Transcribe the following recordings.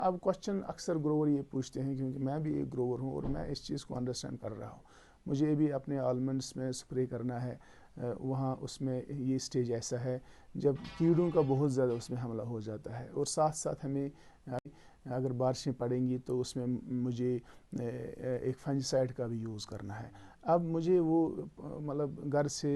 अब क्वेश्चन अक्सर ग्रोवर ये पूछते हैं, क्योंकि मैं भी एक ग्रोवर हूँ और मैं इस चीज़ को अंडरस्टैंड कर रहा हूँ। मुझे भी अपने आलमंड्स में स्प्रे करना है, वहाँ उसमें ये स्टेज ऐसा है जब कीड़ों का बहुत ज़्यादा उसमें हमला हो जाता है, और साथ साथ हमें अगर बारिशें पड़ेंगी तो उसमें मुझे एक फंजीसाइड का भी यूज़ करना है। अब मुझे वो मतलब घर से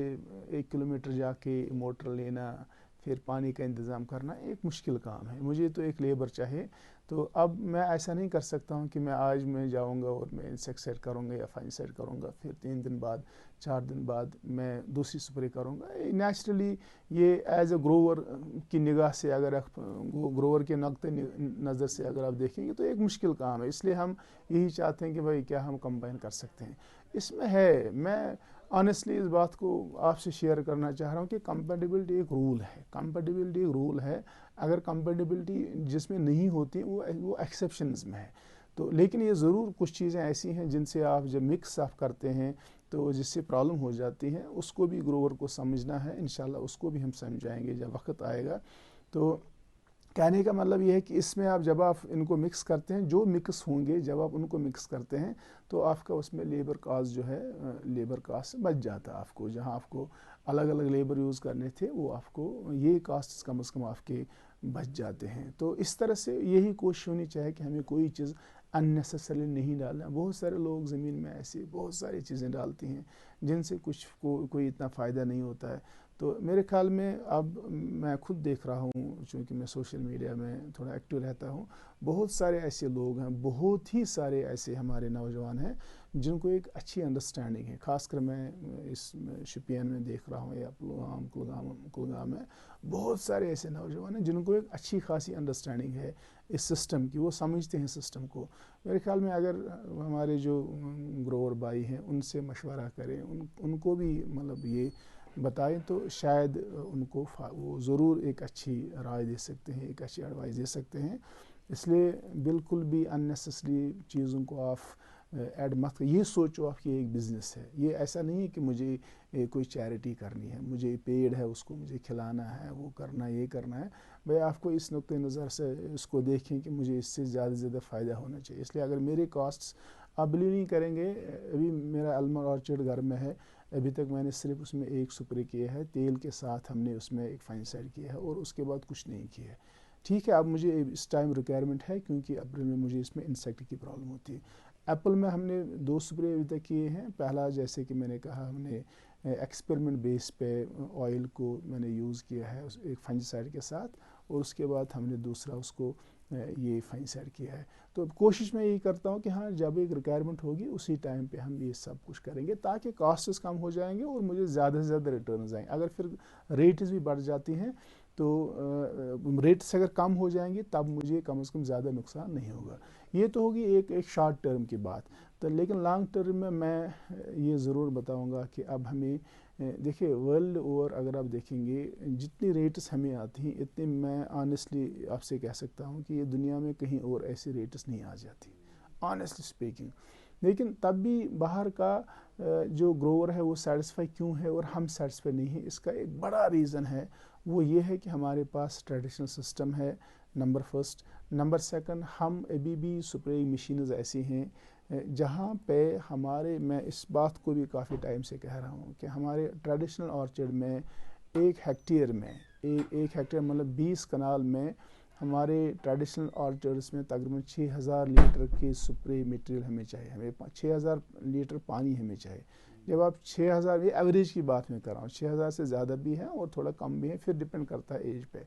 1 किलोमीटर जाके मोटर लेना, फिर पानी का इंतज़ाम करना एक मुश्किल काम है, मुझे तो एक लेबर चाहिए। तो अब मैं ऐसा नहीं कर सकता हूँ कि मैं आज मैं जाऊँगा और मैं इंसेक्टिसाइड करूँगा या फंजीसाइड करूँगा, फिर 3 दिन बाद 4 दिन बाद मैं दूसरी स्प्रे करूँगा। नेचुरली ये एज ए ग्रोवर की निगाह से, अगर ग्रोवर के नुक्ते नज़र से अगर आप देखेंगे तो एक मुश्किल काम है। इसलिए हम यही चाहते हैं कि भाई क्या हम कंबाइन कर सकते हैं इसमें है। मैं ऑनेस्टली इस बात को आपसे शेयर करना चाह रहा हूँ कि कंपेटिबिलिटी एक रूल है, कंपेटिबिलिटी एक रूल है। अगर कंपेटिबिलिटी जिसमें नहीं होती वो एक्सेप्शंस में है। तो लेकिन ये ज़रूर कुछ चीज़ें ऐसी हैं जिनसे आप जब मिक्स आप करते हैं तो जिससे प्रॉब्लम हो जाती है, उसको भी ग्रोवर को समझना है। इंशाल्लाह उसको भी हम समझाएंगे जब वक्त आएगा। तो कहने का मतलब ये है कि इसमें आप जब आप इनको मिक्स करते हैं, जो मिक्स होंगे जब आप उनको मिक्स करते हैं तो आपका उसमें लेबर कास्ट जो है, लेबर कास्ट बच जाता है आपको। जहां आपको अलग अलग लेबर यूज़ करने थे वो आपको ये कास्ट कम से कम आपके बच जाते हैं। तो इस तरह से यही कोशिश होनी चाहिए कि हमें कोई चीज़ अननेसेसरी नहीं डालना। बहुत सारे लोग ज़मीन में ऐसी बहुत सारी चीज़ें डालती हैं जिनसे कोई इतना फ़ायदा नहीं होता है। तो मेरे ख्याल में अब मैं खुद देख रहा हूँ, चूँकि मैं सोशल मीडिया में थोड़ा एक्टिव रहता हूँ, बहुत सारे ऐसे लोग हैं, बहुत ही सारे ऐसे हमारे नौजवान हैं जिनको एक अच्छी अंडरस्टैंडिंग है। खासकर मैं इस शोपियान में देख रहा हूँ या कुलगाम में बहुत सारे ऐसे नौजवान हैं जिनको एक अच्छी खासी अंडरस्टैंडिंग है इस सिस्टम की, वो समझते हैं सिस्टम को। मेरे ख्याल में अगर हमारे जो ग्रोवर भाई हैं उनसे मशवरा करें, उनको भी मतलब ये बताएं तो शायद उनको वो ज़रूर एक अच्छी राय दे सकते हैं, एक अच्छी एडवाइस दे सकते हैं। इसलिए बिल्कुल भी अननेसेसरी चीज़ों को आप ऐड मत। ये सोचो आप कि ये एक बिज़नेस है, ये ऐसा नहीं है कि मुझे कोई चैरिटी करनी है, मुझे पेड़ है उसको मुझे खिलाना है, वो करना ये करना है। भाई आपको इस नुक्ते नज़र से इसको देखें कि मुझे इससे ज़्यादा से ज़्यादा फ़ायदा होना चाहिए। इसलिए अगर मेरे कॉस्ट्स आप बिलीव नहीं करेंगे, अभी मेरा आलमंड ऑर्चर्ड घर में है, अभी तक मैंने सिर्फ उसमें एक स्प्रे किया है, तेल के साथ हमने उसमें एक फंजीसाइड किया है और उसके बाद कुछ नहीं किया है। ठीक है, अब मुझे इस टाइम रिक्वायरमेंट है क्योंकि अप्रैल में मुझे इसमें इंसेक्ट की प्रॉब्लम होती है। एप्पल में हमने 2 स्प्रे अभी तक किए हैं। पहला जैसे कि मैंने कहा, हमने एक्सपेरिमेंट बेस पे ऑयल को मैंने यूज़ किया है एक फंजीसाइड के साथ, और उसके बाद हमने दूसरा उसको ये फंजीसाइड किया है। तो कोशिश मैं यही करता हूँ कि हाँ, जब एक रिक्वायरमेंट होगी उसी टाइम पे हम ये सब कुछ करेंगे ताकि कॉस्ट्स कम हो जाएंगे और मुझे ज़्यादा से ज़्यादा रिटर्न्स आएंगे। अगर फिर रेट्स भी बढ़ जाती हैं तो रेट्स अगर कम हो जाएंगी तब मुझे कम से कम ज़्यादा नुकसान नहीं होगा। ये तो होगी एक शॉर्ट टर्म की बात। तो लेकिन लॉन्ग टर्म में मैं ये ज़रूर बताऊंगा कि अब हमें देखिए वर्ल्ड ओवर अगर आप देखेंगे जितनी रेट्स हमें आती हैं इतनी, मैं ऑनेस्टली आपसे कह सकता हूँ कि ये दुनिया में कहीं और ऐसी रेट्स नहीं आ जाती ऑनेस्टली स्पीकिंग। लेकिन तब भी बाहर का जो ग्रोवर है वो सेटिस्फाई क्यों है और हम सेटिस्फाई नहीं है, इसका एक बड़ा रीज़न है। वो ये है कि हमारे पास ट्रेडिशनल सिस्टम है, नंबर फर्स्ट। नंबर सेकंड, हम अभी भी स्प्रेइंग मशीन्स ऐसी हैं जहाँ पे हमारे, मैं इस बात को भी काफ़ी टाइम से कह रहा हूँ कि हमारे ट्रेडिशनल ऑर्चर्ड में 1 हेक्टेयर में एक हेक्टेयर मतलब 20 कनाल में हमारे ट्रेडिशनल ऑर्चर्ड्स में तकरीबन 6000 लीटर की स्प्रे मटेरियल हमें चाहिए। हमें 6000 लीटर पानी हमें चाहिए। जब आप 6000, ये एवरेज की बात मैं कर रहा हूँ, 6000 से ज़्यादा भी है और थोड़ा कम भी है, फिर डिपेंड करता है एज पे,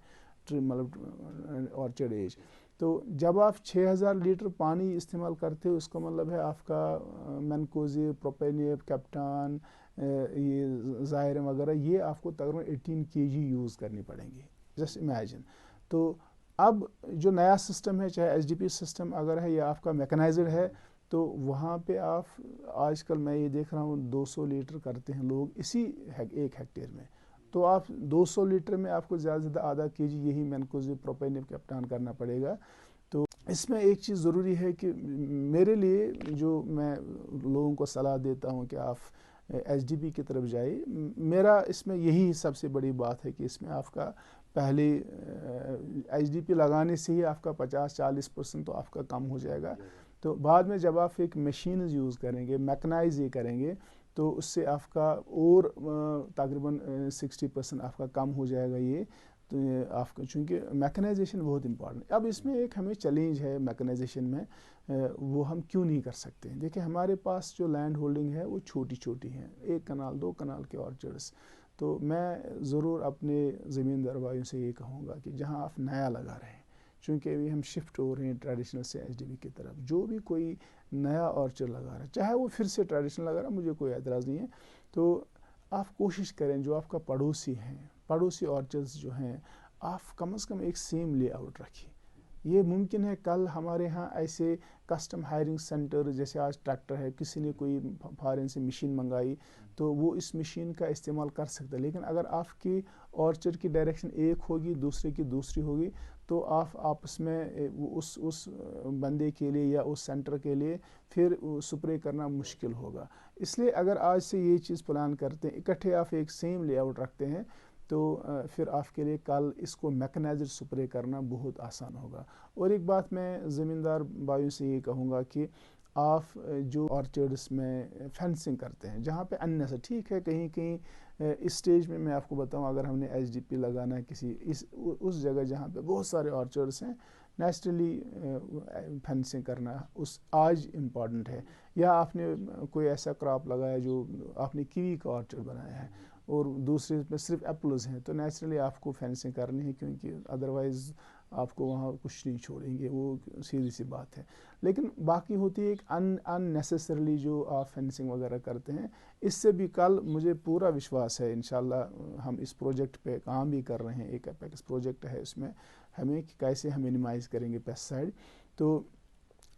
मतलब ऑर्चर्ड एज। तो जब आप 6000 लीटर पानी इस्तेमाल करते हो उसका मतलब है आपका मैनकोजेब, प्रोपेनियब, कैप्टान, ये ज़ायरम वगैरह, ये आपको तकरीबन 18 kg यूज़ करनी पड़ेंगी, जस्ट इमेजिन। तो अब जो नया सिस्टम है, चाहे एचडीपी सिस्टम अगर है या आपका मैकेनाइज्ड है, तो वहाँ पे आप आजकल मैं ये देख रहा हूँ 200 लीटर करते हैं लोग इसी 1 हेक्टेयर में। तो आप 200 लीटर में आपको ज़्यादा से ज़्यादा आधा केजी यही मैनकोजेब, प्रोपेनियब, कैप्टान करना पड़ेगा। तो इसमें एक चीज़ ज़रूरी है कि मेरे लिए जो मैं लोगों को सलाह देता हूँ कि आप एचडीपी की तरफ जाए, मेरा इसमें यही सबसे बड़ी बात है कि इसमें आपका پہلے ایچ ڈی پی لگانے سے ہی آپ کا 50-40% تو آپ کا کم ہو جائے گا. تو بعد میں جب آپ ایک مشینز یوز کریں گے، میکنائز یہ کریں گے، تو اس سے آپ کا اور تقریباً 60% آپ کا کم ہو جائے گا یہ. تو آپ کا چونکہ میکنائزیشن بہت امپورٹنٹ. اب اس میں ایک ہمیں چیلنج ہے میکنائزیشن میں، وہ ہم کیوں نہیں کر سکتے؟ دیکھیں ہمارے پاس جو لینڈ ہولڈنگ ہے وہ چھوٹی چھوٹی ہیں، 1 کنال 2 کنال کے آرچرڈس. تو میں ضرور اپنے زمیندار بھائیوں سے یہ کہوں گا کہ جہاں آپ نیا لگا رہے ہیں، چونکہ ابھی ہم شفٹ ہو رہے ہیں ٹریڈیشنل سے ایچ ڈی بی کی طرف، جو بھی کوئی نیا آرچر لگا رہا ہے، چاہے وہ پھر سے ٹریڈیشنل لگا رہا ہے، مجھے کوئی اعتراض نہیں ہے. تو آپ کوشش کریں جو آپ کا پڑوسی ہیں، پڑوسی آرچرز جو ہیں، آپ کم از کم ایک سیم لے آؤٹ رکھیں. یہ ممکن ہے کل ہمارے ہاں ایسے کسٹم ہائرنگ سینٹر، جیسے آج ٹریکٹر ہے، کسی نے کوئی فارن سے مشین منگائی تو وہ اس مشین کا استعمال کر سکتا ہے. لیکن اگر آپ کی آرچر کی ڈائریکشن ایک ہوگی، دوسرے کی دوسری ہوگی، تو آپ آپس میں اس بندے کے لیے یا اس سینٹر کے لیے پھر سپرے کرنا مشکل ہوگا. اس لیے اگر آج سے یہ چیز پلان کرتے ہیں، اکٹھے آپ ایک سیم لے آؤٹ رکھتے ہیں، تو پھر آپ کے لیے کل اس کو میکنائزڈ سپرے کرنا بہت آسان ہوگا. اور ایک بات میں زمیندار بھائیوں سے یہ کہوں گا کہ آپ جو آرچرڈس میں فینسنگ کرتے ہیں، جہاں پہ انیسر ٹھیک ہے، کہیں کہیں اس سٹیج میں آپ کو بتاؤں، اگر ہم نے ایچ ڈی پی لگانا ہے کسی اس جگہ جہاں پہ بہت سارے آرچرڈس ہیں، نیچرلی فینسنگ کرنا اس آج امپورٹنٹ ہے. یا آپ نے کوئی ایسا کراپ لگایا جو آپ نے کیوی کا آرچرڈ بنایا ہے اور دوسرے میں صرف ایپلز ہیں، تو نیچرلی آپ کو فینسنگ کرنی ہے، کیونکہ ادروائز آپ کو وہاں کچھ نہیں چھوڑیں گے، وہ سیدھی سی بات ہے. لیکن باقی ہوتی ہے ایک ان نیسسریلی جو آپ فینسنگ وغیرہ کرتے ہیں. اس سے بھی کل مجھے پورا وشواس ہے، انشاءاللہ ہم اس پروجیکٹ پہ کام بھی کر رہے ہیں، ایک اپیکس پروجیکٹ ہے، اس میں ہمیں کیسے ہم منیمائز کریں گے پیسٹیسائڈ. تو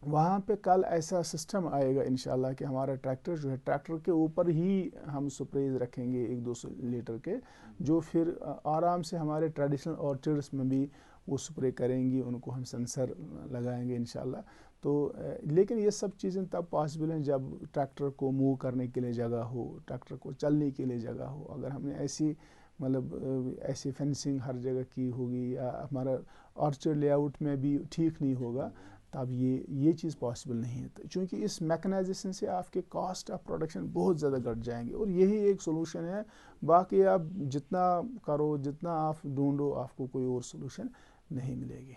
وہاں پہ کل ایسا سسٹم آئے گا انشاءاللہ کہ ہمارا ٹریکٹر جو ہے، ٹریکٹر کے اوپر ہی ہم سپریز رکھیں گے 100-200 لیٹر کے، جو پھر آرام سے ہمارے ٹریڈیشنل آرچرڈس میں بھی وہ سپرے کریں گی، ان کو ہم سینسر لگائیں گے انشاءاللہ. تو لیکن یہ سب چیزیں تب پاسبل ہیں جب ٹریکٹر کو موو کرنے کے لیے جگہ ہو، ٹریکٹر کو چلنے کے لیے جگہ ہو. اگر ہم نے ایسی فینسنگ ہر جگہ کی ہوگی، یا ہمارا آرچر لے آؤٹ میں بھی ٹھیک نہیں ہوگا، تب یہ چیز پاسبل نہیں ہے. چونکہ اس میکنائزیشن سے آپ کے کاسٹ آف پروڈکشن بہت زیادہ گھٹ جائیں گے، اور یہی ایک سولوشن ہے. باقی آپ جتنا کرو، جتنا آپ ڈھونڈو، آپ کو کوئی اور سولوشن نہیں ملے گی.